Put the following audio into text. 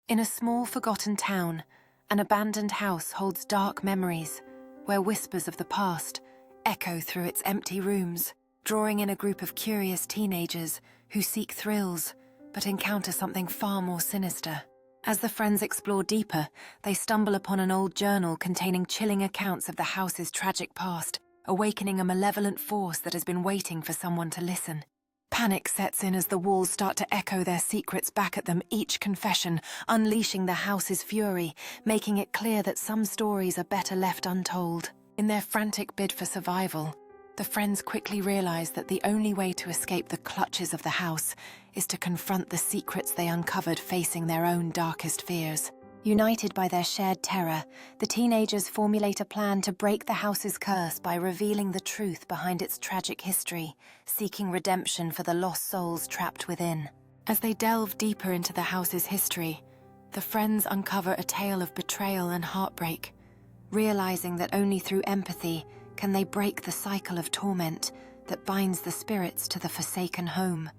In a small, forgotten town, an abandoned house holds dark memories, where whispers of the past echo through its empty rooms, drawing in a group of curious teenagers who seek thrills, but encounter something far more sinister. As the friends explore deeper, they stumble upon an old journal containing chilling accounts of the house's tragic past, awakening a malevolent force that has been waiting for someone to listen. Panic sets in as the walls start to echo their secrets back at them, each confession unleashing the house's fury, making it clear that some stories are better left untold. In their frantic bid for survival, the friends quickly realize that the only way to escape the clutches of the house is to confront the secrets they uncovered facing their own darkest fears. United by their shared terror, the teenagers formulate a plan to break the house's curse by revealing the truth behind its tragic history, seeking redemption for the lost souls trapped within. As they delve deeper into the house's history, the friends uncover a tale of betrayal and heartbreak, realizing that only through empathy can they break the cycle of torment that binds the spirits to the forsaken home.